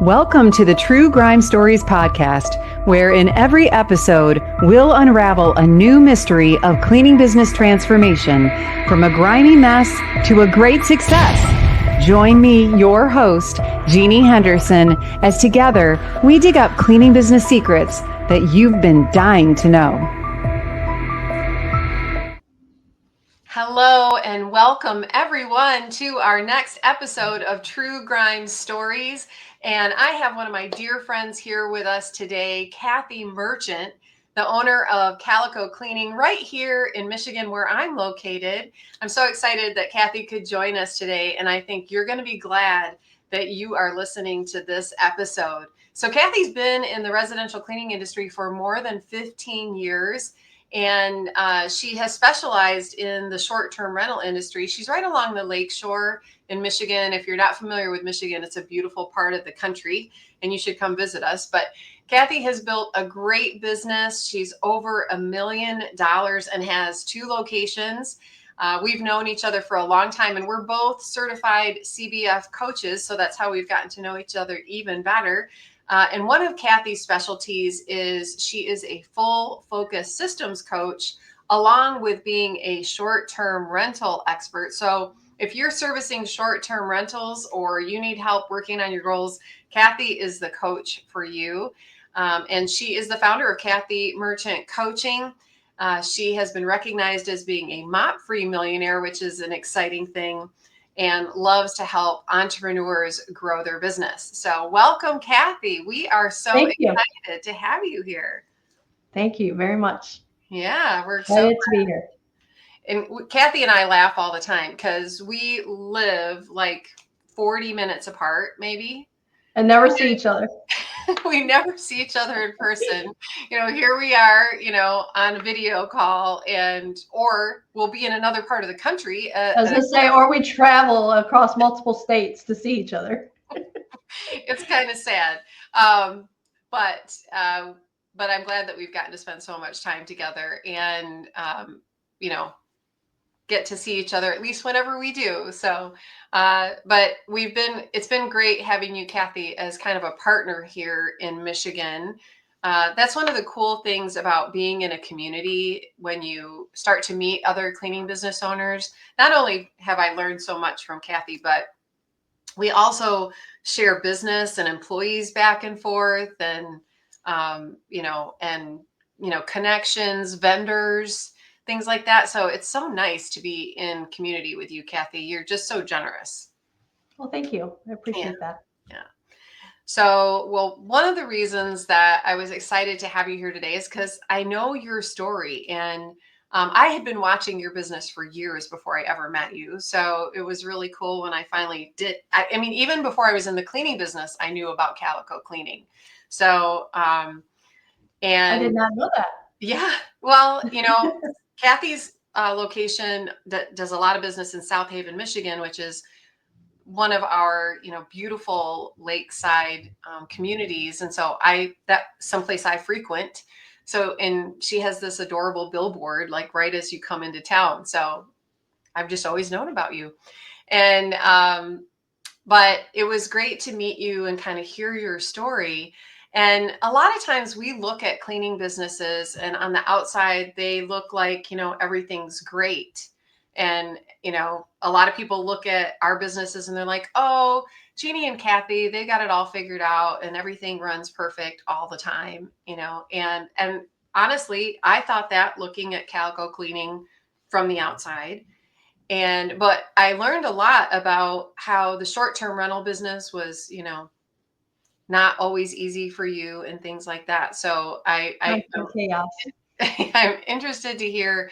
Welcome to the True Grime Stories podcast, where in every episode, we'll unravel a new mystery of cleaning business transformation from a grimy mess to a great success. Join me, your host, Jeannie Henderson, as together we dig up cleaning business secrets that you've been dying to know. Hello and welcome everyone to our next episode of True Grime Stories. And I have one of my dear friends here with us today, Kathy Merchant, the owner of Calico Cleaning right here in Michigan, where I'm located. I'm so excited that Kathy could join us today, and I think you're going to be glad that you are listening to this episode. So Kathy's been in the residential cleaning industry for more than 15 years. And she has specialized in the short-term rental industry. She's right along the lakeshore in Michigan. If you're not familiar with Michigan, it's a beautiful part of the country, and you should come visit us. But Kathy has built a great business. She's over $1 million and has 2 locations. We've known each other for a long time, and we're both certified CBF coaches, so that's how we've gotten to know each other even better. And one of Kathy's specialties is she is a full focus systems coach, along with being a short-term rental expert. So if you're servicing short-term rentals or you need help working on your goals, Kathy is the coach for you. And she is the founder of Kathy Merchant Coaching. She has been recognized as being a mop-free millionaire, which is an exciting thing, and loves to help entrepreneurs grow their business. So welcome, Kathy. We are so excited to have you here. Thank you very much. Yeah, we're excited to be here. And Kathy and I laugh all the time because we live like 40 minutes apart, maybe. And never see each other. We never see each other in person. Here we are, on a video call, or we'll be in another part of the country. I was going to say, or we travel across multiple states to see each other. It's kind of sad. But I'm glad that we've gotten to spend so much time together and, get to see each other at least whenever we do. So, but it's been great having you, Kathy, as kind of a partner here in Michigan. That's one of the cool things about being in a community when you start to meet other cleaning business owners. Not only have I learned so much from Kathy, but we also share business and employees back and forth and, connections, vendors, things like that. So it's so nice to be in community with you, Kathy. You're just so generous. Well, thank you. I appreciate that. Yeah. So, one of the reasons that I was excited to have you here today is because I know your story, and I had been watching your business for years before I ever met you. So it was really cool when I finally did. I mean, even before I was in the cleaning business, I knew about Calico Cleaning. So, and I did not know that. Yeah. Well, Kathy's location that does a lot of business in South Haven, Michigan, which is one of our, beautiful lakeside communities. And so that's someplace I frequent. So, and she has this adorable billboard, like right as you come into town. So I've just always known about you. And, but it was great to meet you and kind of hear your story. And a lot of times we look at cleaning businesses and on the outside, they look like, everything's great. And, a lot of people look at our businesses and they're like, oh, Jeannie and Kathy, they got it all figured out and everything runs perfect all the time, and honestly, I thought that looking at Calico Cleaning from the outside. But I learned a lot about how the short-term rental business was, not always easy for you and things like that. So I'm interested to hear,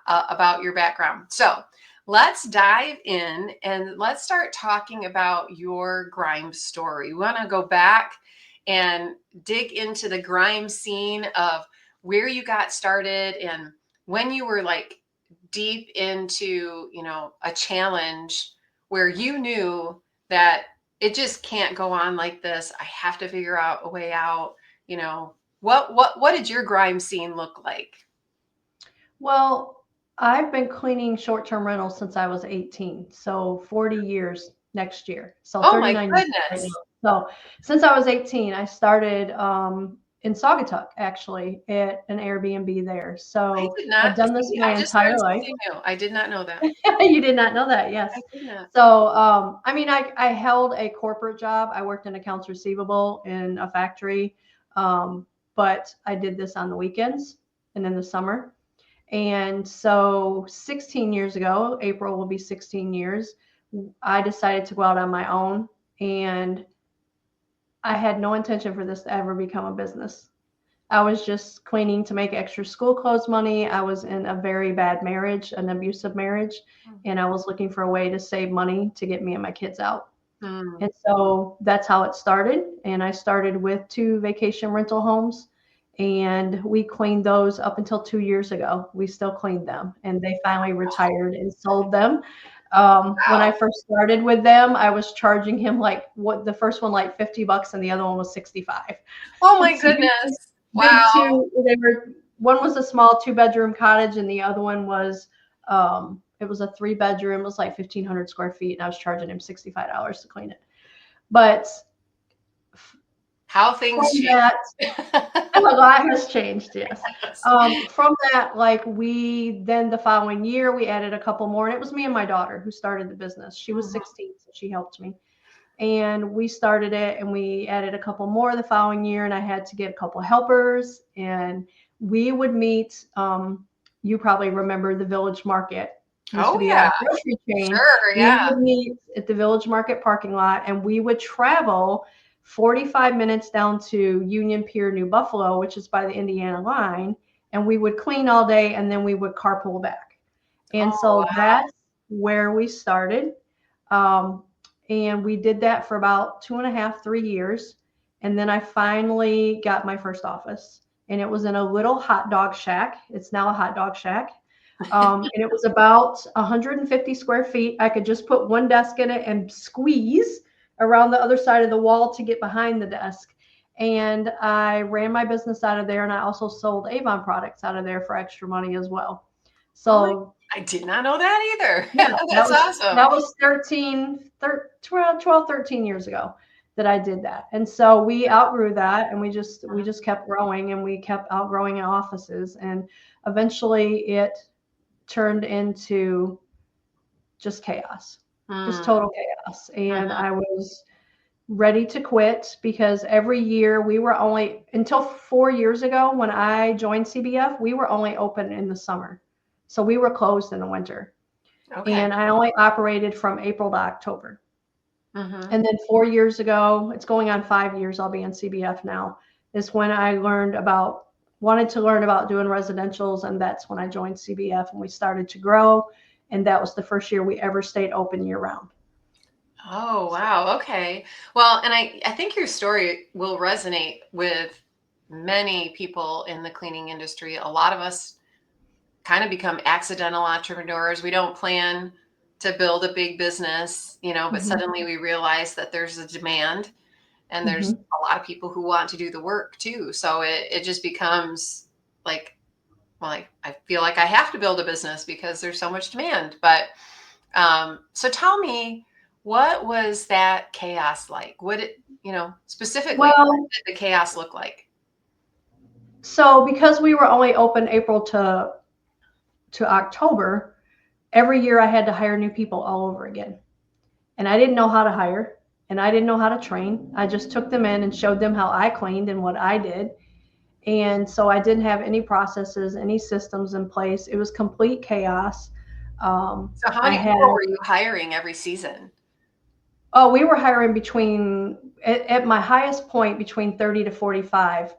about your background. So let's dive in and let's start talking about your grime story. We want to go back and dig into the grime scene of where you got started and when you were like deep into, a challenge where you knew that it just can't go on like this. I have to figure out a way out. What did your grime scene look like? Well, I've been cleaning short-term rentals since I was 18. So 40 years next year. So oh 39 my goodness. years. So since I was 18, I started in Saugatuck, actually, at an Airbnb there. I So did I've not done this see, my I just learned entire life. something new. I did not know that. You did not know that, yes. I did not. So, I mean, I held a corporate job. I worked in accounts receivable in a factory, but I did this on the weekends and in the summer. And so 16 years ago, April will be 16 years, I decided to go out on my own, and I had no intention for this to ever become a business. I was just cleaning to make extra school clothes money. I was in a very bad marriage, an abusive marriage, and I was looking for a way to save money to get me and my kids out. Mm. And so that's how it started. And I started with 2 vacation rental homes, and we cleaned those up until 2 years ago. We still cleaned them, and they finally retired and sold them. When I Wow. first started with them, I was charging him like what the first one like $50 and the other one was 65. Oh my So goodness. big Wow. 2, they were, one was a small 2-bedroom cottage and the other one was it was a 3-bedroom, it was like 1,500 square feet, and I was charging him $65 to clean it. But How things from change. that, a lot has changed, yes. Yes. From that, like we then the following year we added a couple more, and it was me and my daughter who started the business. She was 16, so she helped me. And we started it, and we added a couple more the following year, and I had to get a couple helpers, and we would meet. You probably remember the Village Market. Used to Oh be a yeah. grocery chain. Sure. We Yeah. would meet at the Village Market parking lot, and we would travel 45 minutes down to Union Pier, New Buffalo, which is by the Indiana line, and we would clean all day, and then we would carpool back. And Oh so wow. that's where we started. Um, and we did that for about 2.5, 3 years. And then I finally got my first office, and it was in a little hot dog shack. It's now a hot dog shack. And it was about 150 square feet. I could just put one desk in it and squeeze around the other side of the wall to get behind the desk. And I ran my business out of there, and I also sold Avon products out of there for extra money as well. Oh my, So I did not know that either. yeah, That's awesome. that was 13 years ago that I did that. And so we outgrew that, and we just kept growing, and we kept outgrowing our offices, and eventually it turned into just chaos. Just total chaos. And I was ready to quit because every year we were only, until 4 years ago when I joined CBF, we were only open in the summer. So we were closed in the winter. Okay. And I only operated from April to October. Mm-hmm. And then 4 years ago, it's going on 5 years, I'll be in CBF now, is when I wanted to learn about doing residentials. And that's when I joined CBF, and we started to grow. And that was the first year we ever stayed open year round. Oh, wow. Okay. Well, and I think your story will resonate with many people in the cleaning industry. A lot of us kind of become accidental entrepreneurs. We don't plan to build a big business, but Mm-hmm. suddenly we realize that there's a demand and there's Mm-hmm. a lot of people who want to do the work too. So it just becomes like, well, I feel like I have to build a business because there's so much demand. But so tell me, what was that chaos like? Specifically, what Well, did the chaos look like? so because we were only open April to October, every year I had to hire new people all over again. And I didn't know how to hire, and I didn't know how to train. I just took them in and showed them how I cleaned and what I did. And so I didn't have any processes, any systems in place. It was complete chaos. So how I many had, people were you hiring every season? we were hiring at my highest point, between 30 to 45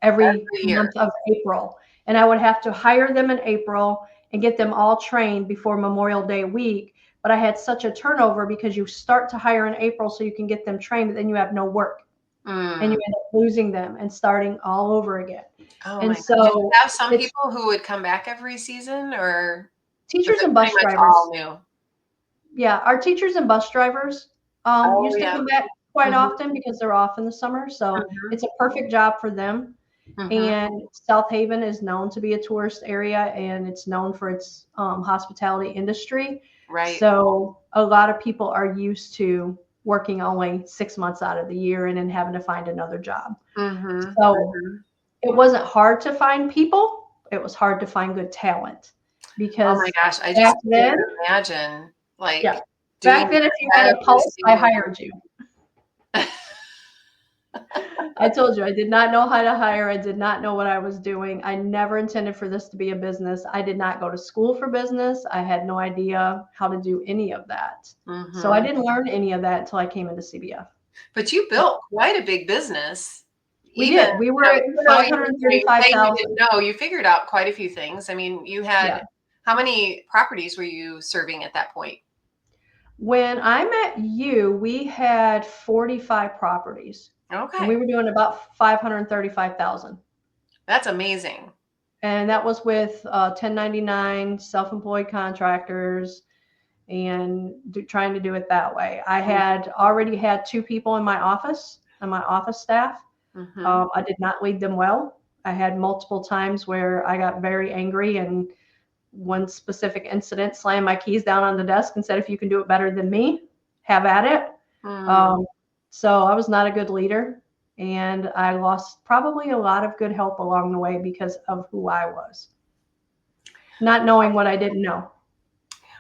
every Every year. month of April. And I would have to hire them in April and get them all trained before Memorial Day week. But I had such a turnover because you start to hire in April so you can get them trained, but then you have no work. And you end up losing them and starting all over again. Oh And my God. Did you so have some it's people who would come back every season, or was teachers it and pretty bus much drivers. all new? Yeah, our teachers and bus drivers Oh used to yeah. come back quite Mhm. often because they're off in the summer. So Mhm. it's a perfect job for them. Mhm. And South Haven is known to be a tourist area, and it's known for its hospitality industry. Right. So a lot of people are used to working only 6 months out of the year and then having to find another job. Mm-hmm. So Mm-hmm. it wasn't hard to find people. It was hard to find good talent Oh my because gosh, I back just then, can't imagine like yeah, doing back then, if you had that a every pulse, I single hired you. I told you I did not know how to hire. I did not know what I was doing. I never intended for this to be a business. I did not go to school for business. I had no idea how to do any of that. So I Mm-hmm. didn't learn any of that until I came into CBF. But you built quite a big business. We Even, did. We were at even though you say you didn't 535,000. know, you figured out quite a few things. I mean, you Yeah. had, how many properties were you serving at that point? When I met you, we had 45 properties and we Okay. were doing about 535,000. That's amazing. And that was with 1099 self-employed contractors and trying to do it that way. I had already had 2 people in my office and my office staff. Mm-hmm. I did not lead them well. I had multiple times where I got very angry, and one specific incident slammed my keys down on the desk and said, if you can do it better than me, have at it. Mm. So I was not a good leader, and I lost probably a lot of good help along the way because of who I was, not knowing what I didn't know.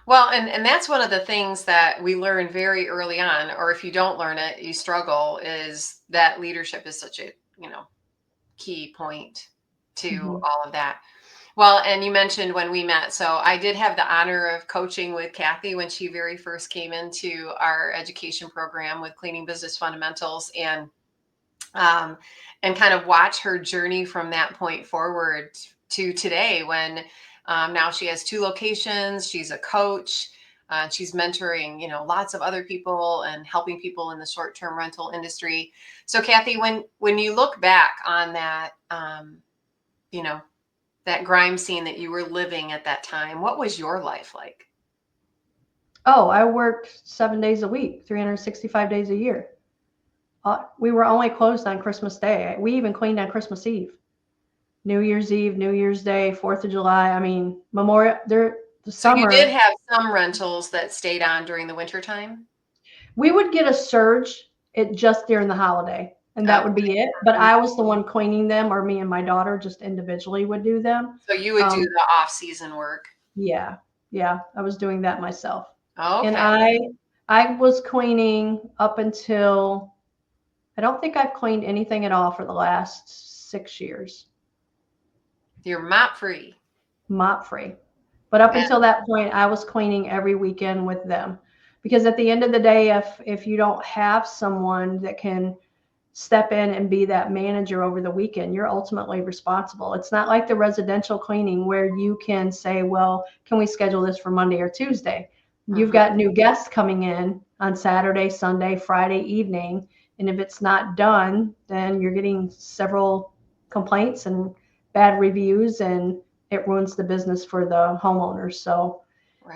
Well, and that's one of the things that we learn very early on, or if you don't learn it, you struggle, is that leadership is such a, key point to Mhm. all of that. Well, and you mentioned when we met. So I did have the honor of coaching with Kathy when she very first came into our education program with Cleaning Business Fundamentals, um, and kind of watch her journey from that point forward to today when now she has 2 locations. She's a coach. She's mentoring, lots of other people and helping people in the short-term rental industry. So, Kathy, when you look back on that, you know, that grime scene that you were living at that time, what was your life like? Oh, I worked 7 days a week, 365 days a year. We were only closed on Christmas Day. We even cleaned on Christmas Eve, New Year's Eve, New Year's Day, 4th of July. I mean, the So you did summer, have some rentals that stayed on during the winter time? we would get a surge just during the holiday, and that would be it. But I was the one cleaning them, or me and my daughter just individually would do them. So you would do Um, the off-season work. yeah, yeah, I was doing that myself. And Okay. I was cleaning up until, I don't think I've cleaned anything at all for the last 6 years. You're mop free. Mop free. But up Yeah. until that point, I was cleaning every weekend with them. Because at the end of the day, if you don't have someone that can step in and be that manager over the weekend, you're ultimately responsible. It's not like the residential cleaning where you can say, well, can we schedule this for Monday or Tuesday? You've got new guests coming in on Saturday, Sunday, Friday evening. And if it's not done, then you're getting several complaints and bad reviews, and it ruins the business for the homeowners. So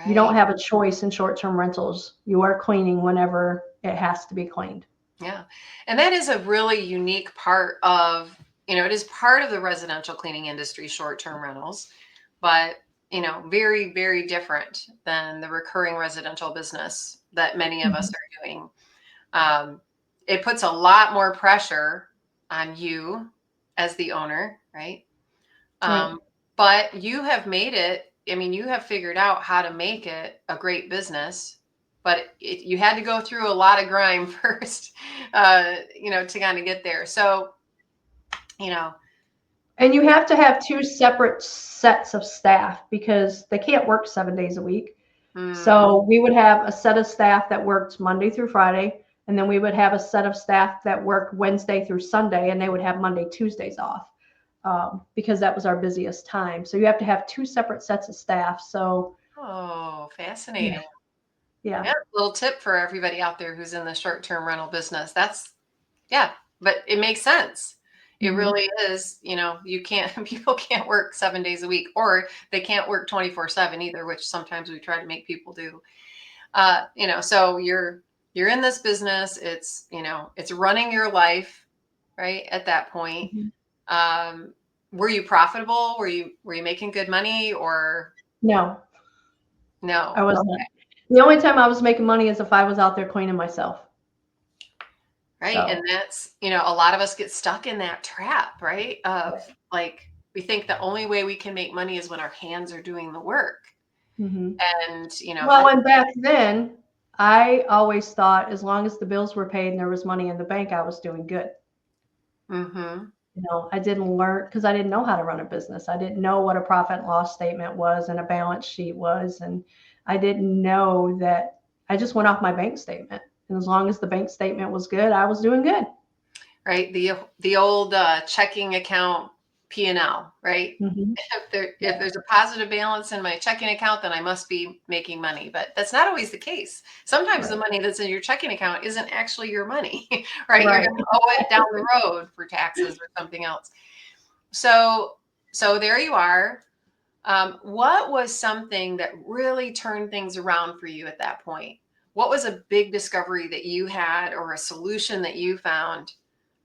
you don't Right. have a choice in short-term rentals. You are cleaning whenever it has to be cleaned. Yeah. And that is a really unique part of, it is part of the residential cleaning industry, short-term rentals, but, very, very different than the recurring residential business that many of us Mhm. are doing. It puts a lot more pressure on you as the owner, right? Right. But you have made it, you have figured out how to make it a great business, but you had to go through a lot of grime first, to kind of get there. So, you know, And you have to have 2 separate sets of staff because they can't work 7 days a week. mm, So we would have a set of staff that worked Monday through Friday, and then we would have a set of staff that worked Wednesday through Sunday, and they would have Monday, Tuesdays off, because that was our busiest time. So you have to have 2 separate sets of staff. So oh, yeah, fascinating. yeah. Yeah, little tip for everybody out there who's in the short-term rental business. Yeah, but it makes sense. It Mhm. really is, you can't, people can't work 7 days a week, or they can't work 24/7 either, which sometimes we try to make people do. So you're in this business. It's running your life, right? At that point. Mhm. Um, were you profitable? Were you making good money, or No, I no? was not. Okay. The only time I was making money is if I was out there cleaning myself. Right. So And that's, a lot of us get stuck in that trap, right? Of like, we think the only way we can make money is when our hands are doing the work. hmm And, well, and back then, I always thought as long as the bills were paid and there was money in the bank, I was doing good. mm-hmm. I didn't learn because I didn't know how to run a business. I didn't know what a profit and loss statement was and a balance sheet was. And I didn't know that I just went off my bank statement. And as long as the bank statement was good, I was doing good. Right. The old checking account P&L, right? Mm-hmm. If there's a positive balance in my checking account, then I must be making money. But that's not always the case. Sometimes the Right. money that's in your checking account isn't actually your money, right? You're Right. going to owe it down the road for taxes or something else. So there you are. What was something that really turned things around for you at that point? What was a big discovery that you had or a solution that you found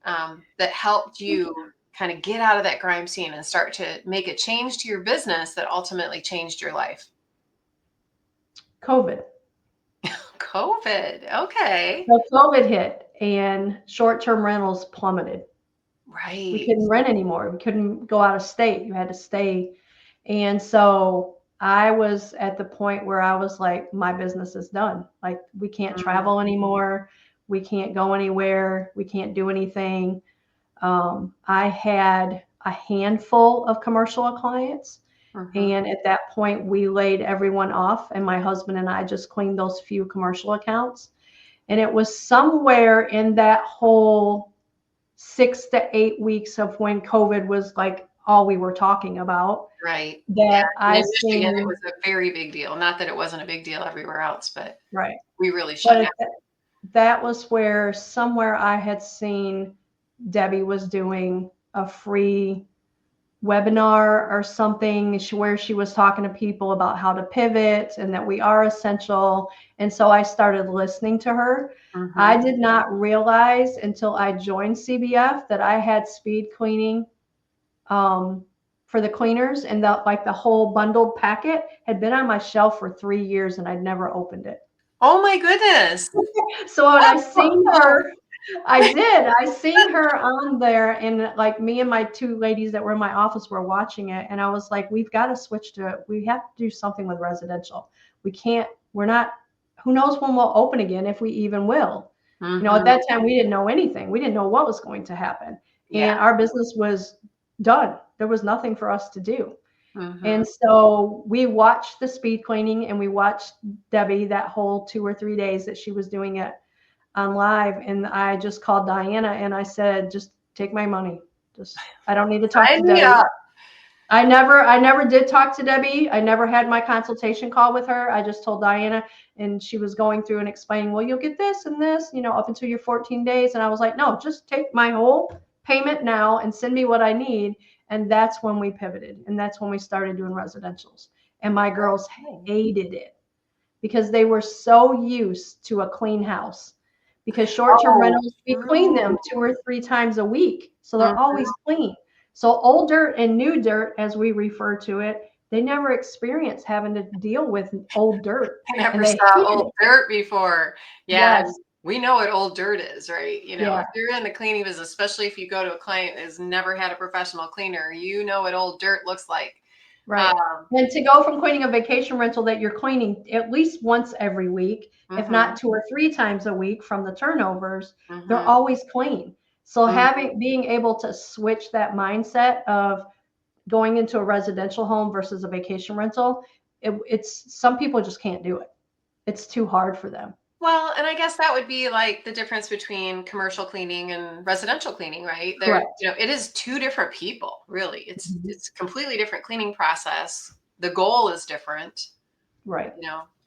that helped you kind of get out of that grime scene and start to make a change to your business that ultimately changed your life? COVID. COVID. Okay. So COVID hit and short-term rentals plummeted. We Right. couldn't rent anymore. We couldn't go out of state. You had to stay. And so I was at the point where I was like, my business is done. Like, we can't travel anymore. We can't go anywhere. We can't do anything. I had a handful of commercial clients. Mhm. And at that point, we laid everyone off. And my husband and I just cleaned those few commercial accounts. And it was somewhere in that whole 6 to 8 weeks of when COVID was like all we were talking about Right. Yeah. that And I in Michigan, it seen, was a very big deal. Not that it wasn't a big deal everywhere else, but right. we really shut But down. that was where somewhere I had seen Debbie was doing a free webinar or something where she was talking to people about how to pivot and that we are essential. And so I started listening to her. I Mhm. did not realize until I joined CBF that I had speed cleaning for the cleaners, and the whole bundled packet had been on my shelf for 3 years and I'd never opened it. Oh my goodness. So when I seen her, I seen her on there, and like me and my two ladies that were in my office were watching it, and I was like, we've got to switch to it. We have to do something with residential. We can't, we're not, who knows when we'll open again, if we even will. At Mhm. that time we didn't know anything. We didn't know what was going to happen. Yeah. And our business was done. There was nothing for us to do. Mhm. And so we watched the speed cleaning, and we watched Debbie that whole 2 or 3 days that she was doing it on live. And I just called Diana and I said, just take my money. I don't need to talk to Sign me Debbie. up. I never did talk to Debbie. I never had my consultation call with her. I just told Diana, and she was going through and explaining, well, you'll get this and this, up until your 14 days. And I was like, no, just take my whole payment now and send me what I need. And that's when we pivoted. And that's when we started doing residentials. And my girls hated it because they were so used to a clean house. Because short-term Oh, rentals, we clean true. them 2 or 3 times a week. So they're Mhm. always clean. So old dirt and new dirt, as we refer to it, they never experience having to deal with old dirt. I never And they saw hated old it. dirt before. Yeah, and Yes. we know what old dirt is, right? Yeah. If you're in the cleaning business, especially if you go to a client that has never had a professional cleaner, you know what old dirt looks like. Right. Um, And to go from cleaning a vacation rental that you're cleaning at least once every week, if mhm, not 2 or 3 times a week from the turnovers, they're mhm, always clean. So mhm. being able to switch that mindset of going into a residential home versus a vacation rental, it's some people just can't do it. It's too hard for them. Well, and I guess that would be like the difference between commercial cleaning and residential cleaning, right? Correct. It is two different people, really. It's Mhm. it's completely different cleaning process. The goal is different, Right.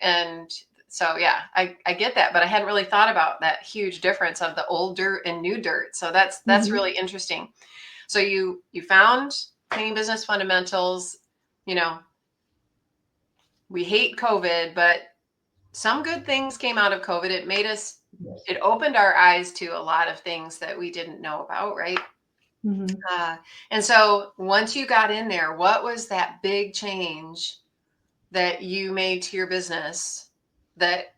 and so yeah, I get that, but I hadn't really thought about that huge difference of the old dirt and new dirt. So that's Mhm. really interesting. So you found cleaning business fundamentals. You know, we hate COVID, but some good things came out of COVID. Yes. It opened our eyes to a lot of things that we didn't know about, right? Mhm. Uh, and so once you got in there, what was that big change that you made to your business that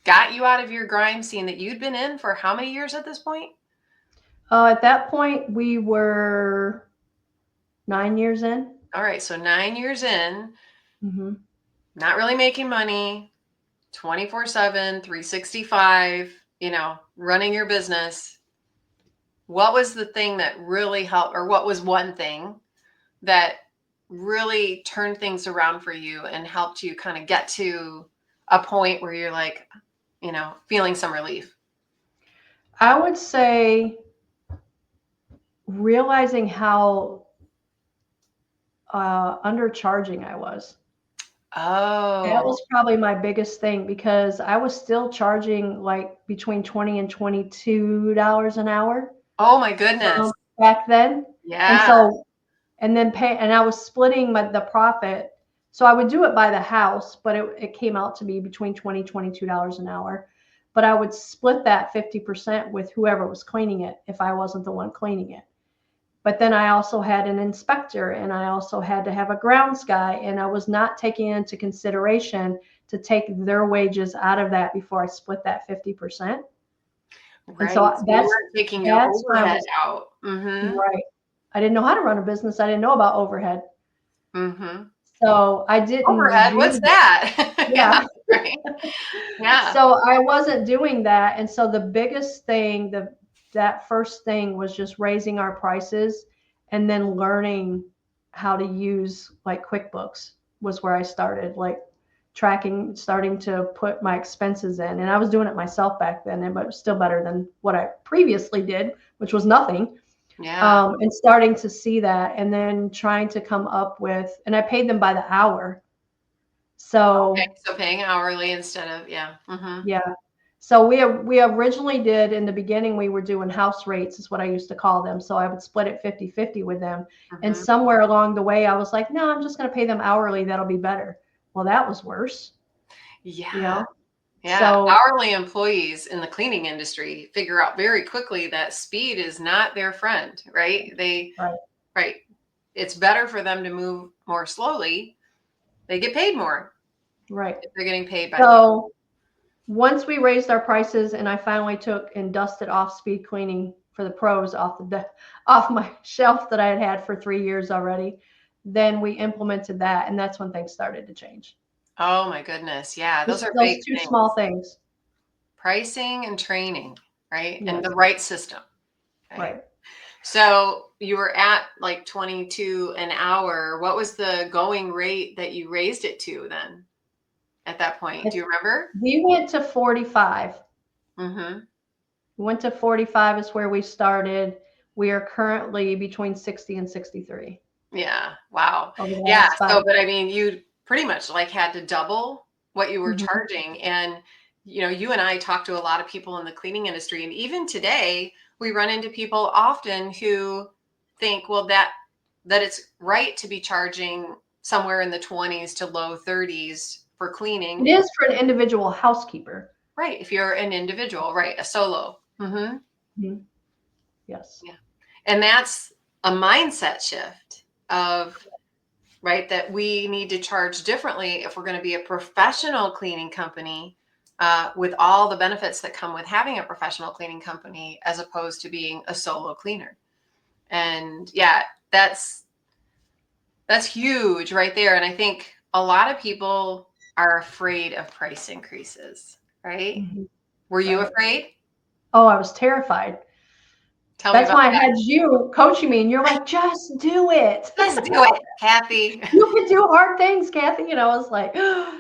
got you out of your grime scene that you'd been in for how many years at this point? At that point, we were 9 years in. All right. So 9 years in, Mm-hmm. not really making money, 24/7, 365, running your business. What was the thing that really helped, or what was one thing that really turned things around for you and helped you kind of get to a point where you're like, feeling some relief? I would say realizing how undercharging I was. That Oh, was probably my biggest thing because I was still charging like between $20 and $22 an hour oh my goodness. back then. And Yeah. so, and then and I was splitting the profit. So I would do it by the house, but it came out to be between $20, $22 an hour. But I would split that 50% with whoever was cleaning it if I wasn't the one cleaning it. But then I also had an inspector and I also had to have a grounds guy, and I was not taking into consideration to take their wages out of that before I split that 50%. And Right. so So you weren't taking your that's where I overhead was out. Mm-hmm. right. I didn't know how to run a business. I didn't know about overhead. Mm-hmm. So I didn't Overhead, review what's that. that? Yeah. Yeah, right. Yeah. So I wasn't doing that. And so the biggest thing, that first thing was just raising our prices and then learning how to use like QuickBooks was where I started, like starting to put my expenses in. And I was doing it myself back then, but it was still better than what I previously did, which was nothing. Yeah. And starting to see that and then trying to come up with, and I paid them by the hour. Okay. So So paying hourly instead of, yeah. Mm-hmm. yeah. So we originally did in the beginning, we were doing house rates is what I used to call them. So I would split it 50-50 with them. And Mm-hmm. somewhere along the way, I was like, no, I'm just going to pay them hourly. That'll be better. Well, that was worse, you Yeah. know? Yeah. So, Hourly employees in the cleaning industry figure out very quickly that speed is not their friend, right? right, Right. It's better for them to move more slowly. They get paid more right. if they're getting paid by the hour. So once we raised our prices and I finally took and dusted off speed cleaning for the pros off my shelf that I had for 3 years already, then we implemented that. And that's when things started to change. Oh my goodness. Yeah. Those Just are those big two things. small things. Pricing and training, right? And Yes. the right system. Okay. Right. So you were at like 22 an hour. What was the going rate that you raised it to then at that point? Do you remember? We went to 45. Mm-hmm. We went to 45 is where we started. We are currently between 60 and 63 Yeah. Wow. over the Yeah. last 5 So, but years. I mean, you pretty much like had to double what you were Mhm. charging. And, you and I talk to a lot of people in the cleaning industry. And even today, we run into people often who think, well, that it's right to be charging somewhere in the 20s to low 30s for It cleaning. is for an individual housekeeper. Right. If you're an individual, right. A solo. Mm-hmm. Mhm. Yes. Yeah. And that's a mindset shift of, right, that we need to charge differently if we're going to be a professional cleaning company, with all the benefits that come with having a professional cleaning company as opposed to being a solo cleaner. And yeah, that's huge right there. And I think a lot of people are afraid of price increases, right? Mhm. Were you Right. afraid? Oh, I was terrified. Tell me That's about why I that. had you coaching me, and you're like, just do it. Just do it, Kathy. You can do hard things, Kathy. I was like,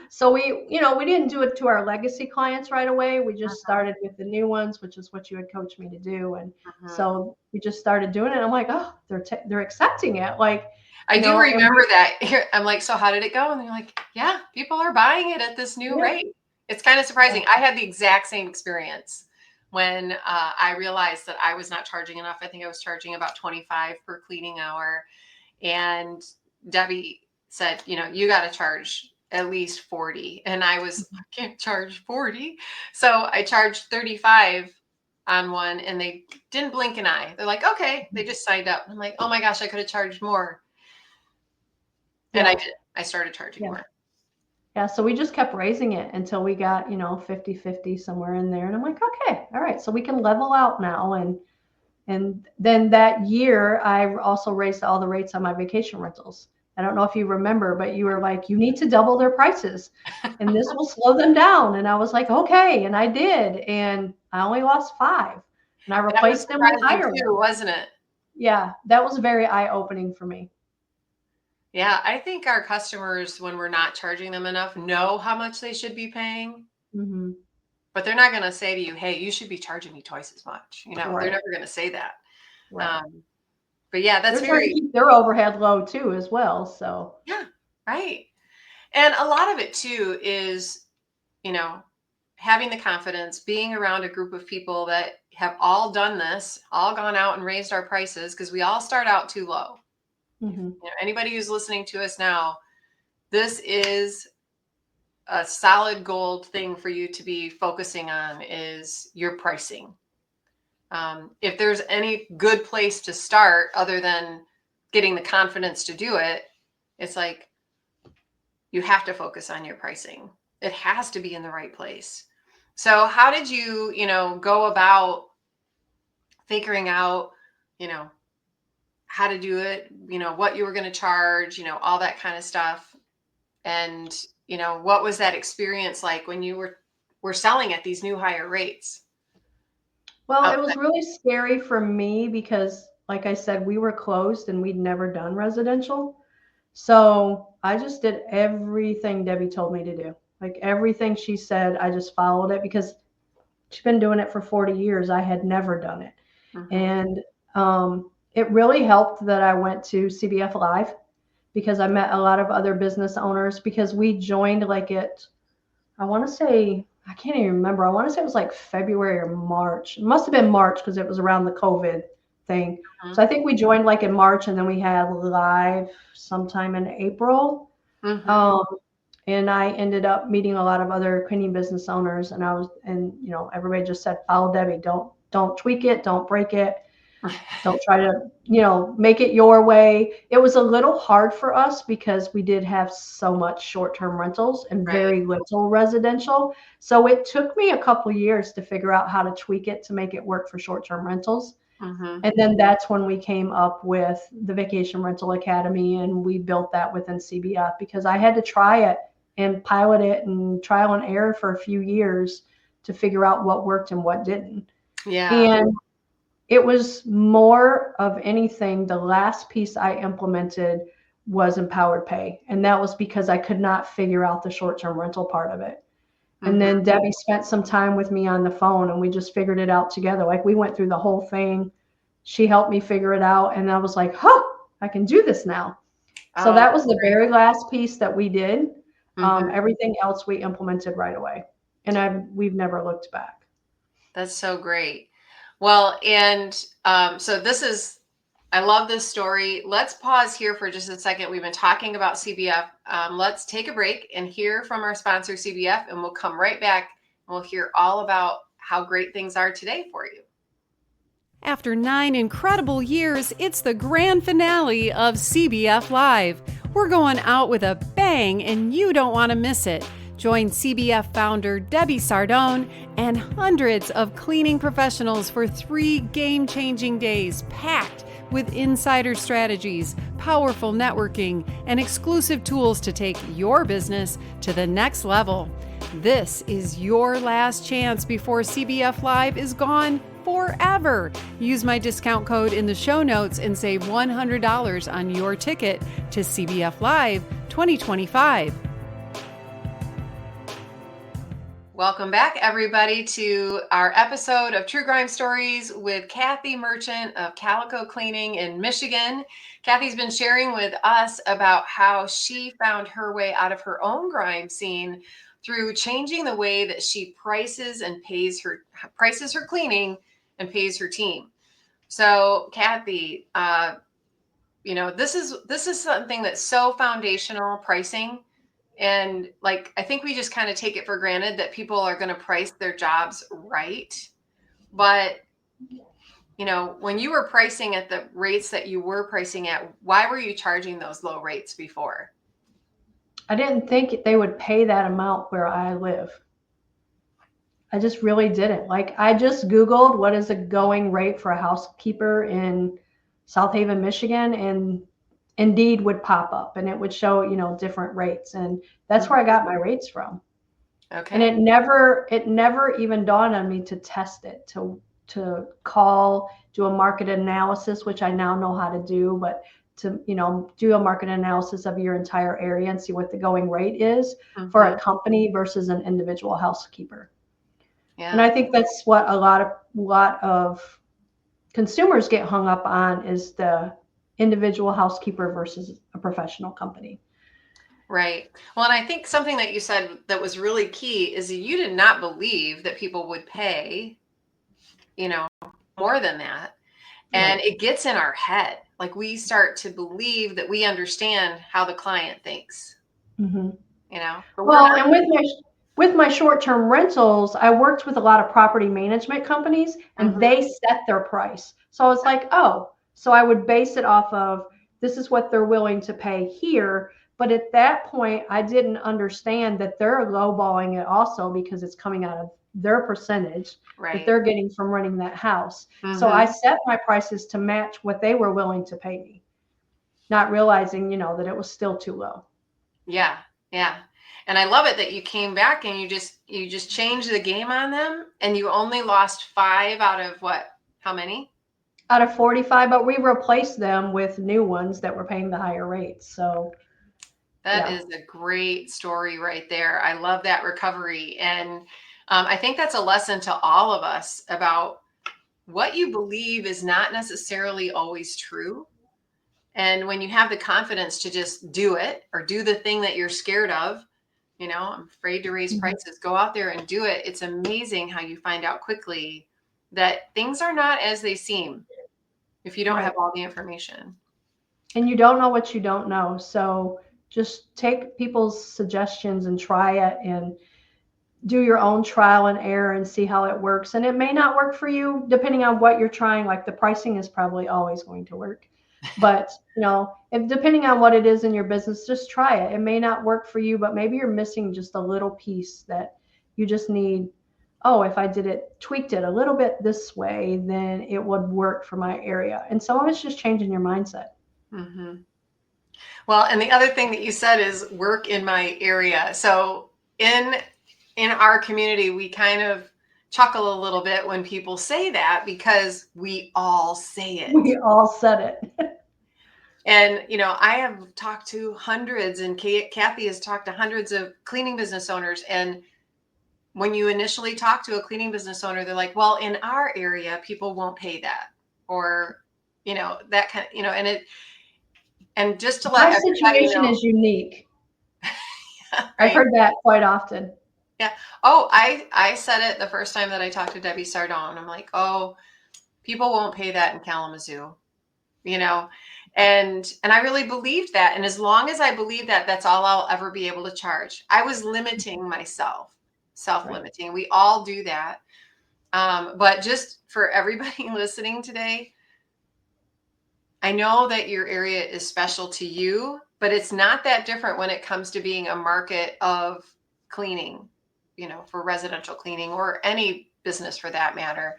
so we didn't do it to our legacy clients right away. We just started with the new ones, which is what you had coached me to do. And Mhm. so we just started doing it. I'm like, oh, they're accepting it. Like, I do and remember that. I'm like, so how did it go? And they're like, yeah, people are buying it at this new yeah, rate. It's kind of surprising. I had the exact same experience when I realized that I was not charging enough. I think I was charging about 25 per cleaning hour. And Debbie said, you got to charge at least 40. And I can't charge 40. So I charged 35 on one and they didn't blink an eye. They're like, okay, they just signed up. I'm like, oh my gosh, I could have charged more. And I yeah, did. I started charging yeah. more. Yeah, so we just kept raising it until we got, 50-50 somewhere in there. And I'm like, okay, all right, so we can level out now. And then that year, I also raised all the rates on my vacation rentals. I don't know if you remember, but you were like, you need to double their prices and this will slow them down. And I was like, okay. And I did. And I only lost 5 and I That was replaced them with surprising higher too, ones. wasn't it? Yeah, that was very eye-opening for me. Yeah, I think our customers, when we're not charging them enough, know how much they should be paying, Mm-hmm. but they're not going to say to you, "Hey, you should be charging me twice as much." They're Right, never going to say that. right. But yeah, that's They're trying to very, keep their overhead low too, as well. So, yeah, right. And a lot of it too is, you know, having the confidence, being around a group of people that have all done this, all gone out and raised our prices, because we all start out too low. mm-hmm. Anybody who's listening to us now, this is a solid gold thing for you to be focusing on is your pricing. If there's any good place to start other than getting the confidence to do it, it's like you have to focus on your pricing. It has to be in the right place. So how did you, go about figuring out, you know, how to do it, what you were going to charge, all that kind of stuff? And, what was that experience like when you were selling at these new higher rates? Well, it Outside. was really scary for me because, like I said, we were closed and we'd never done residential. So I just did everything Debbie told me to do. Like everything she said, I just followed it because she's been doing it for 40 years. I had never done it. Mhm. And it really helped that I went to CBF Live because I met a lot of other business owners because we joined like I want to say, I can't even remember. I want to say it was like February or March. It must have been March because it was around the COVID thing. So Mhm. I think we joined like in March and then we had live sometime in April. Mhm. Um, and I ended up meeting a lot of other cleaning business owners and everybody just said, follow Debbie. Don't tweak it. Don't break it. Don't try to, make it your way. It was a little hard for us because we did have so much short-term rentals and Right. very little residential. So it took me a couple years to figure out how to tweak it to make it work for short-term rentals. Mhm. And then that's when we came up with the Vacation Rental Academy and we built that within CBF because I had to try it and pilot it and trial and error for a few years to figure out what worked and what didn't. Yeah. And it was more of anything. The last piece I implemented was empowered pay. And that was because I could not figure out the short-term rental part of it. And Mhm. then Debbie spent some time with me on the phone and we just figured it out together. Like we went through the whole thing. She helped me figure it out. And I was like, huh, I can do this now. So Oh, that that's was the great. very last piece that we did. Mhm. Everything else we implemented right away. And we've never looked back. That's so great. Well, and so I love this story. Let's pause here for just a second. We've been talking about CBF. Let's take a break and hear from our sponsor, CBF, and we'll come right back and we'll hear all about how great things are today for you. After 9 incredible years, it's the grand finale of CBF Live. We're going out with a bang, and you don't want to miss it. Join CBF founder Debbie Sardone and hundreds of cleaning professionals for 3 game-changing days packed with insider strategies, powerful networking, and exclusive tools to take your business to the next level. This is your last chance before CBF Live is gone forever. Use my discount code in the show notes and save $100 on your ticket to CBF Live 2025. Welcome back, everybody, to our episode of True Grime Stories with Kathy Merchant of Calico Cleaning in Michigan. Kathy's been sharing with us about how she found her way out of her own grime scene through changing the way that she prices her cleaning and pays her team. So, Kathy, this is something that's so foundational, pricing. And like, I think we just kind of take it for granted that people are going to price their jobs right. But, when you were pricing at the rates that you were pricing at, why were you charging those low rates before? I didn't think they would pay that amount where I live. I just really didn't. Like, I just Googled what is a going rate for a housekeeper in South Haven, Michigan, and Indeed would pop up and it would show, different rates. And that's where I got my rates from. And Okay. it never even dawned on me to test it, to call, do a market analysis, which I now know how to do, but to, do a market analysis of your entire area and see what the going rate is for a company versus an individual housekeeper. Yeah. And I think that's what a lot of consumers get hung up on, is the individual housekeeper versus a professional company. Right. Well, and I think something that you said that was really key is that you did not believe that people would pay, more than that. And it gets in our head. Like, we start to believe that we understand how the client thinks, Mm-hmm. But well, and with my short-term rentals, I worked with a lot of property management companies, and they set their price. So I was like, oh, so I would base it off of, this is what they're willing to pay here. But at that point, I didn't understand that they're lowballing it also, because it's coming out of their percentage that they're getting from running that house. So I set my prices to match what they were willing to pay me, not realizing, that it was still too low. Yeah. Yeah. And I love it that you came back and you just changed the game on them, and you only lost 5 out of what? How many? Out of 45, but we replaced them with new ones that were paying the higher rates. So that is a great story right there. I love that recovery. And I think that's a lesson to all of us about what you believe is not necessarily always true. And when you have the confidence to just do it, or do the thing that you're scared of, I'm afraid to raise prices, go out there and do it. It's amazing how you find out quickly that things are not as they seem if you don't have all the information. And you don't know what you don't know. So just take people's suggestions and try it, and do your own trial and error and see how it works. And it may not work for you depending on what you're trying. Like, the pricing is probably always going to work. But, if depending on what it is in your business, just try it. It may not work for you, but maybe you're missing just a little piece that you just need. Oh, if I tweaked it a little bit this way, then it would work for my area. And some of it's just changing your mindset. Well, and the other thing that you said is work in my area. So in our community, we kind of chuckle a little bit when people say that, because we all say it. We all said it. And, I have talked to hundreds, and Kathy has talked to hundreds of cleaning business owners. And when you initially talk to a cleaning business owner, they're like, well, in our area, people won't pay that, or, that kind of, and just to let My situation is unique. I've heard that quite often. Yeah. Oh, I said it the first time that I talked to Debbie Sardone. I'm like, oh, people won't pay that in Kalamazoo, and I really believed that. And as long as I believe that, that's all I'll ever be able to charge. I was limiting myself, self-limiting. We all do that. But just for everybody listening today, I know that your area is special to you, but it's not that different when it comes to being a market of cleaning, for residential cleaning, or any business for that matter.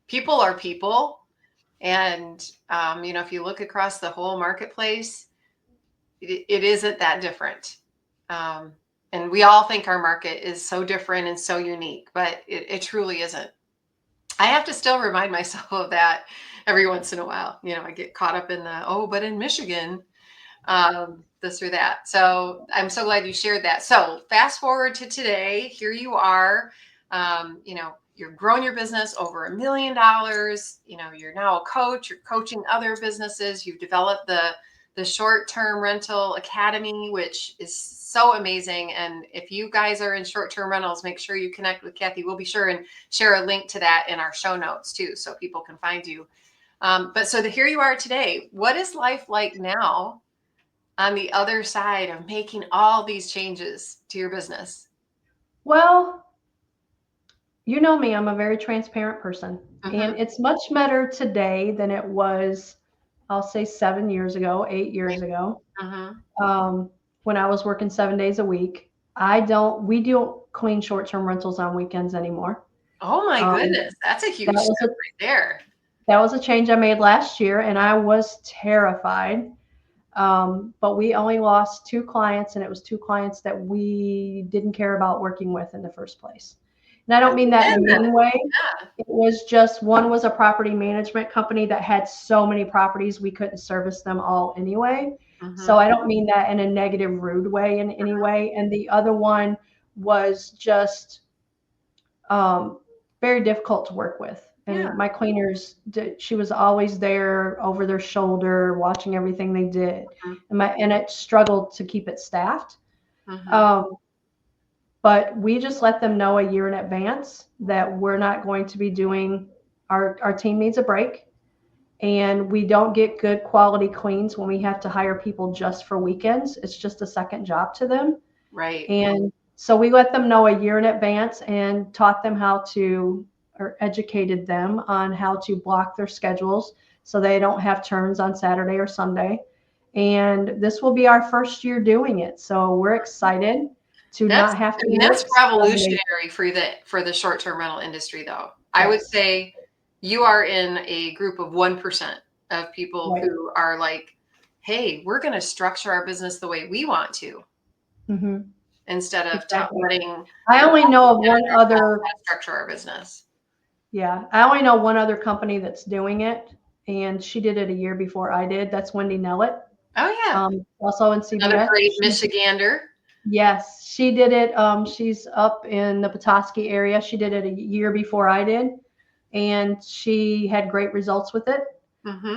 People are people. And, if you look across the whole marketplace, it isn't that different. And we all think our market is so different and so unique, but it truly isn't. I have to still remind myself of that every once in a while. I get caught up in but in Michigan, this or that. So I'm so glad you shared that. So fast forward to today, here you are, you're growing your business over $1 million. You're now a coach, you're coaching other businesses. You've developed the short-term rental academy, which is so amazing. And if you guys are in short-term rentals, make sure you connect with Kathy. We'll be sure and share a link to that in our show notes too, so people can find you. But here you are today. What is life like now on the other side of making all these changes to your business? Well, you know me, I'm a very transparent person. And it's much better today than it was, I'll say 7 years ago, 8 years ago. when I was working 7 days a week. We don't clean short-term rentals on weekends anymore. Oh my Um, goodness, that's a huge that was step right there. that was a change I made last year, and I was terrified. But we only lost 2 clients, and it was 2 clients that we didn't care about working with in the first place. And I don't That's mean a that in a win then. mean way. Yeah. It was just one was a property management company that had so many properties we couldn't service them all anyway. So I don't mean that in a negative, rude way in any way. And the other one was just very difficult to work with. Yeah. And my cleaners, she was always there over their shoulder, watching everything they did. And it struggled to keep it staffed. But we just let them know a year in advance that we're not going to be doing, our team needs a break. And we don't get good quality cleans when we have to hire people just for weekends. It's just a second job to them. Right. And so we let them know a year in advance and taught them or educated them on how to block their schedules so they don't have turns on Saturday or Sunday. And this will be our first year doing it. So we're excited to not have to work that's revolutionary for the short-term rental industry, though. I would say you are in a group of 1% of people who are like, hey, we're going to structure our business the way we want to. Instead of letting I only know of one other structure our business. Yeah, I only know one other company that's doing it, and she did it a year before I did. That's Wendy Nellett. Oh yeah, also in CBS. Another great Michigander. Yes, she did it. She's up in the Petoskey area. She did it a year before I did, and she had great results with it.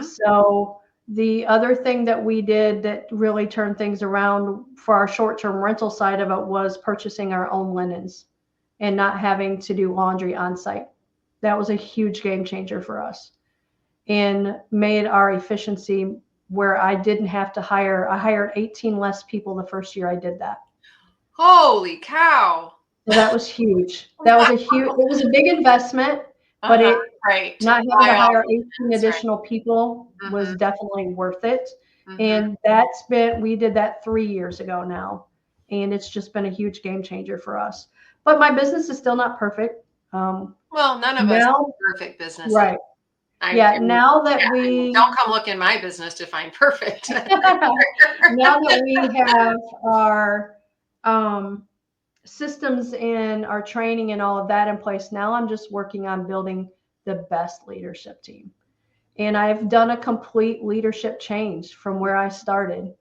So the other thing that we did that really turned things around for our short-term rental side of it was purchasing our own linens and not having to do laundry on site. That was a huge game changer for us and made our efficiency where I didn't have to I hired 18 less people the first year I did that. Holy cow. So that was huge. It was a big investment, but not having to hire 18 additional people was definitely worth it. And we did that 3 years ago now. And it's just been a huge game changer for us. But my business is still not perfect. Well, none of us have perfect businesses. Right. Now that we don't come look in my business to find perfect. Now that we have our systems and our training and all of that in place, now I'm just working on building the best leadership team. And I've done a complete leadership change from where I started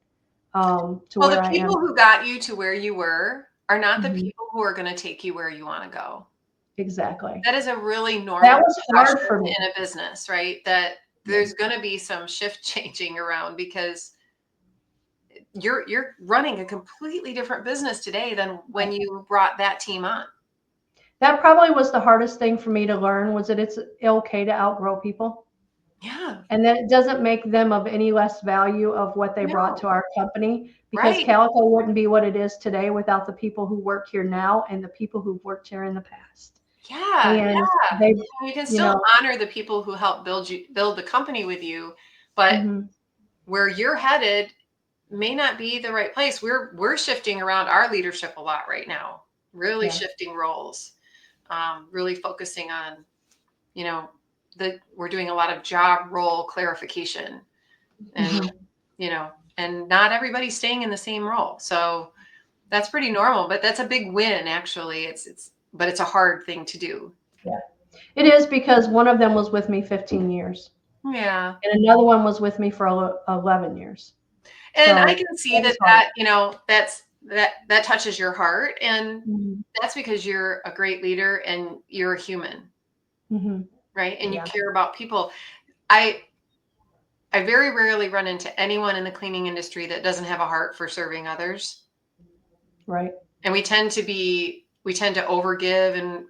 to where I am. The people who got you to where you were are not the people who are going to take you where you want to go. Exactly. That is a really normal that was hard for me in a business, right? That there's going to be some shift changing around because you're running a completely different business today than when you brought that team on. That probably was the hardest thing for me to learn, was that it's okay to outgrow people. Yeah. And that it doesn't make them of any less value of what they brought to our company, because Calico wouldn't be what it is today without the people who work here now and the people who've worked here in the past. You can still honor the people who helped build the company with you, but where you're headed may not be the right place. We're shifting around our leadership a lot right now, really shifting roles, really focusing on, we're doing a lot of job role clarification, and and not everybody's staying in the same role. So that's pretty normal, but that's a big win actually. But it's a hard thing to do. Yeah, it is, because one of them was with me 15 years. Yeah. And another one was with me for 11 years. And I can see that touches your heart, and that's because you're a great leader and you're a human, right? And you care about people. I very rarely run into anyone in the cleaning industry that doesn't have a heart for serving others. Right. And we tend to overgive, and,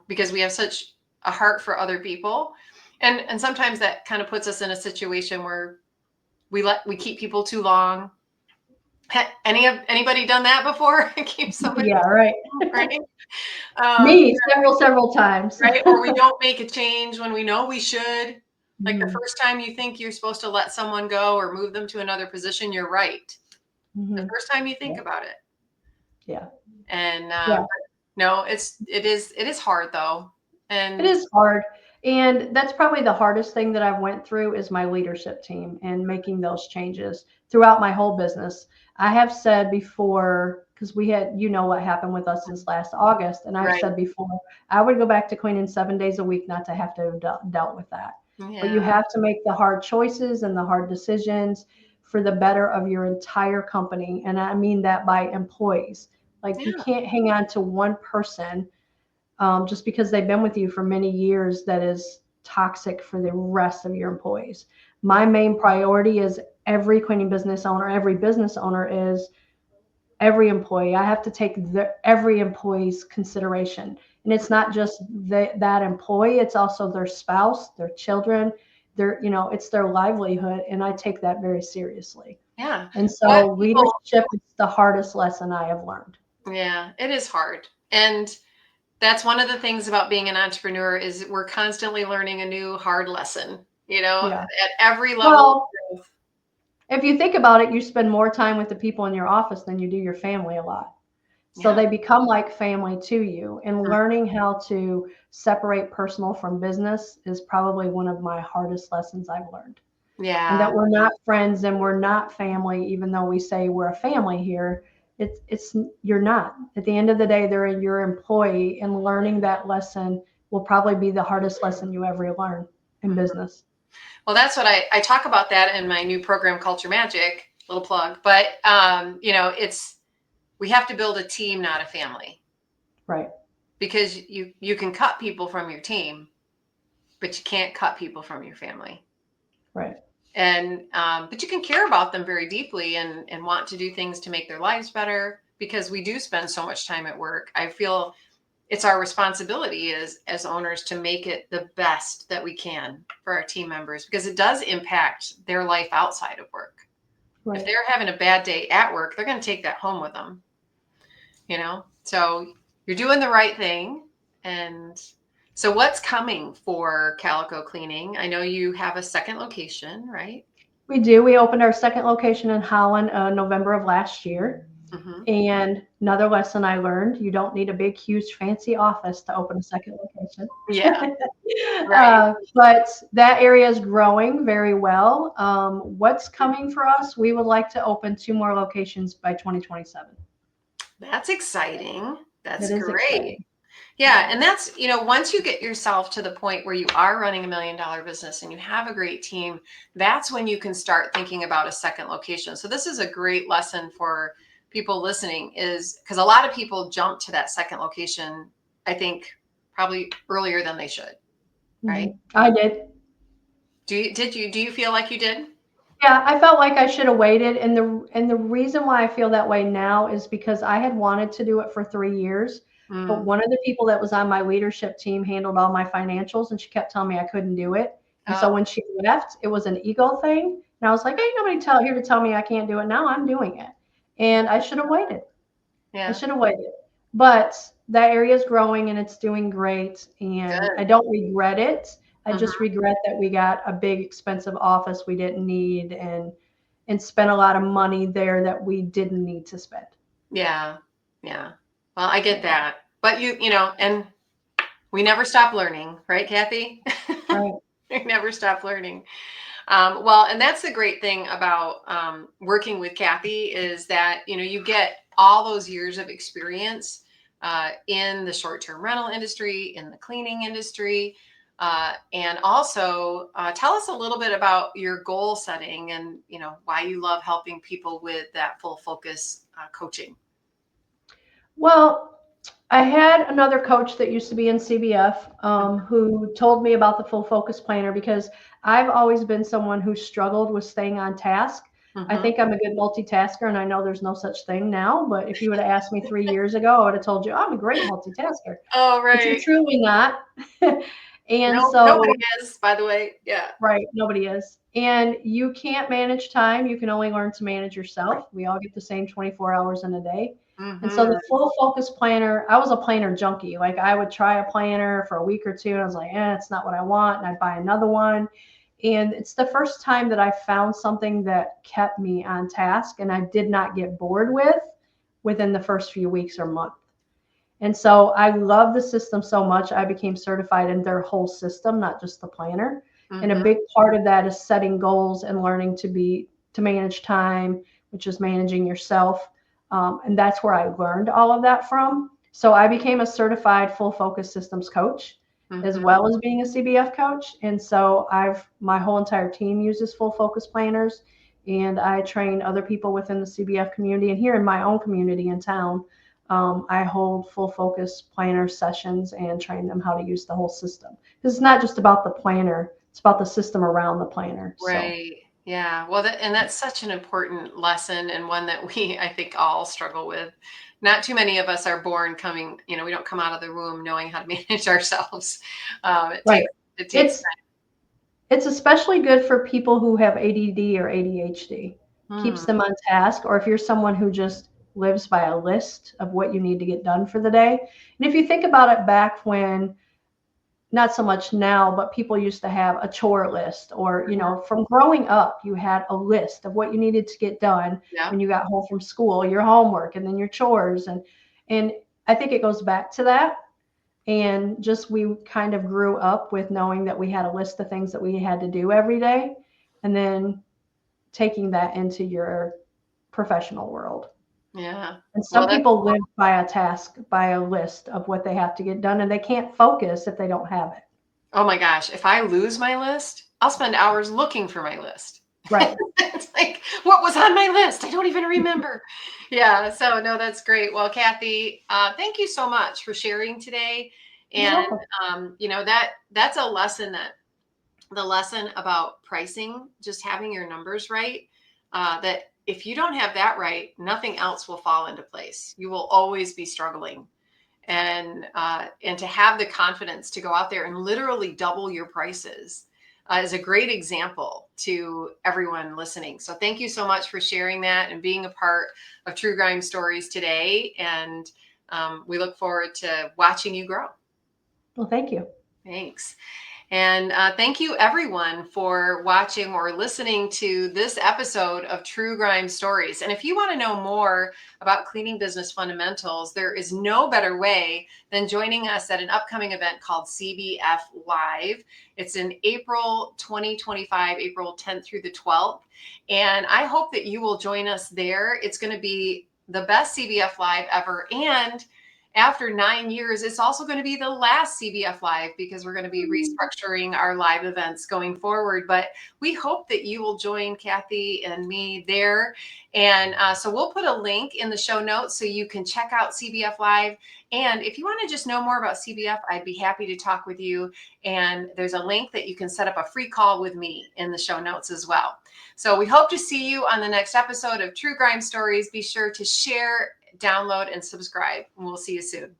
because we have such a heart for other people. And sometimes that kind of puts us in a situation where we keep people too long. Anybody done that before? Keep somebody. Yeah, right. Right. Me several times. Right. Or we don't make a change when we know we should. Like the first time you think you're supposed to let someone go or move them to another position, you're right. the first time you think Yeah. about it. Yeah. And Yeah. but no, it is hard though. It And is hard. And that's probably the hardest thing that I've went through is my leadership team and making those changes throughout my whole business. I have said before, because we had, what happened with us since last August, and I've right. said before, I would go back to cleaning 7 days a week not to have to have dealt with that. But you Yeah. have to make the hard choices and the hard decisions for the better of your entire company. And I mean that by employees. Like you Yeah. can't hang on to one person just because they've been with you for many years that is toxic for the rest of your employees. My main priority is every cleaning business owner, every business owner is every employee. I have to take every employee's consideration. And it's not just that employee, it's also their spouse, their children, it's their livelihood. And I take that very seriously. Yeah. And What so people leadership is the hardest lesson I have learned. Yeah, it is hard. And that's one of the things about being an entrepreneur is we're constantly learning a new hard lesson, Yeah. at every level of Well, growth. if you think about it, you spend more time with the people in your office than you do your family a lot. So Yeah. they become like family to you. And learning how to separate personal from business is probably one of my hardest lessons I've learned. And Yeah. that we're not friends and we're not family, even though we say we're a family here. It's you're not. At the end of the day, they're your employee, and learning that lesson will probably be the hardest lesson you ever learn in business. Well, that's what I talk about that in my new program, Culture Magic, little plug. But, we have to build a team, not a family, Right. because you can cut people from your team, but you can't cut people from your family. Right. And but you can care about them very deeply and want to do things to make their lives better, because we do spend so much time at work. I feel it's our responsibility as owners to make it the best that we can for our team members, because it does impact their life outside of work. Right. If they're having a bad day at work, they're going to take that home with them, so you're doing the right thing. And so what's coming for Calico Cleaning? I know you have a second location, right? We do. We opened our second location in Holland November of last year. Mm-hmm. And another lesson I learned, you don't need a big, huge, fancy office to open a second location. Yeah, right. But that area is growing very well. What's coming for us? We would like to open 2 more locations by 2027. That's exciting. That's That is great. exciting. Yeah. And that's, once you get yourself to the point where you are running $1 million business and you have a great team, that's when you can start thinking about a second location. So this is a great lesson for people listening, is because a lot of people jump to that second location, I think probably earlier than they should. Right. I did. Do you feel like you did? Yeah, I felt like I should have waited. And the reason why I feel that way now is because I had wanted to do it for 3 years. But one of the people that was on my leadership team handled all my financials, and she kept telling me I couldn't do it. And so when she left, it was an ego thing. And I was like, ain't nobody here to tell me I can't do it. Now I'm doing it. And I should have waited. Yeah. I should have waited. But that area is growing and it's doing great. And Good. I don't regret it. I just regret that we got a big, expensive office we didn't need and spent a lot of money there that we didn't need to spend. Yeah. Yeah. Well, I get that. But and we never stop learning, right, Kathy? Right. We never stop learning. Well, and that's the great thing about working with Kathy, is that, you get all those years of experience in the short-term rental industry, in the cleaning industry. And also tell us a little bit about your goal setting and, why you love helping people with that full focus coaching. Well, I had another coach that used to be in CBF who told me about the full focus planner, because I've always been someone who struggled with staying on task. I think I'm a good multitasker, and I know there's no such thing now. But if you would have asked me 3 years ago, I would have told you I'm a great multitasker. Oh, But you're right. truly not. And No, so, nobody is, by the way. Yeah. right, nobody is. And you can't manage time. You can only learn to manage yourself. We all get the same 24 hours in a day. And so the full focus planner, I was a planner junkie. Like I would try a planner for a week or two, and I was like, it's not what I want. And I'd buy another one. And it's the first time that I found something that kept me on task and I did not get bored with within the first few weeks or month. And so I love the system so much. I became certified in their whole system, not just the planner. And a big part of that is setting goals and learning to manage time, which is managing yourself. And that's where I learned all of that from. So I became a certified full focus systems coach, as well as being a CBF coach. And so my whole entire team uses full focus planners, and I train other people within the CBF community. And here in my own community in town, I hold full focus planner sessions and train them how to use the whole system. Because it's not just about the planner, it's about the system around the planner. Right. So. Yeah. Well, that's such an important lesson, and one that I think all struggle with. Not too many of us are born coming, we don't come out of the womb knowing how to manage ourselves. Right. It takes time. It's especially good for people who have ADD or ADHD. Keeps them on task. Or if you're someone who just lives by a list of what you need to get done for the day. And if you think about it back when, not so much now, but people used to have a chore list, or, from growing up, you had a list of what you needed to get done when you got home from school, your homework, and then your chores. And I think it goes back to that. And just, we kind of grew up with knowing that we had a list of things that we had to do every day, and then taking that into your professional world. Yeah. And some people live by a list of what they have to get done, and they can't focus if they don't have it. Oh my gosh. If I lose my list, I'll spend hours looking for my list. Right. It's like, what was on my list? I don't even remember. Yeah. So no, that's great. Well, Kathy, thank you so much for sharing today. And, that's a lesson, the lesson about pricing, just having your numbers right, that if you don't have that right, nothing else will fall into place. You will always be struggling. And to have the confidence to go out there and literally double your prices is a great example to everyone listening. So thank you so much for sharing that and being a part of True Grime Stories today. And we look forward to watching you grow. Well, thank you. Thanks. And thank you, everyone, for watching or listening to this episode of True Grime Stories. And if you want to know more about cleaning business fundamentals, there is no better way than joining us at an upcoming event called CBF Live. It's in April 2025, April 10th through the 12th. And I hope that you will join us there. It's going to be the best CBF Live ever. And after 9 years, it's also going to be the last CBF Live, because we're going to be restructuring our live events going forward. But we hope that you will join Kathy and me there. And so we'll put a link in the show notes so you can check out CBF Live. And if you want to just know more about CBF, I'd be happy to talk with you. And there's a link that you can set up a free call with me in the show notes as well. So we hope to see you on the next episode of True Grime Stories. Be sure to share, download, and subscribe, and we'll see you soon.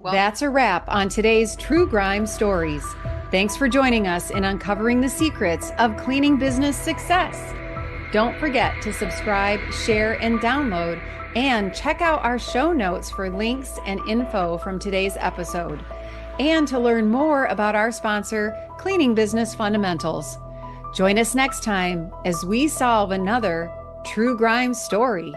That's a wrap on today's True Grime Stories. Thanks for joining us in uncovering the secrets of cleaning business success. Don't forget to subscribe, share, and download, and check out our show notes for links and info from today's episode, and to learn more about our sponsor, Cleaning Business Fundamentals. Join us next time as we solve another True Grime story.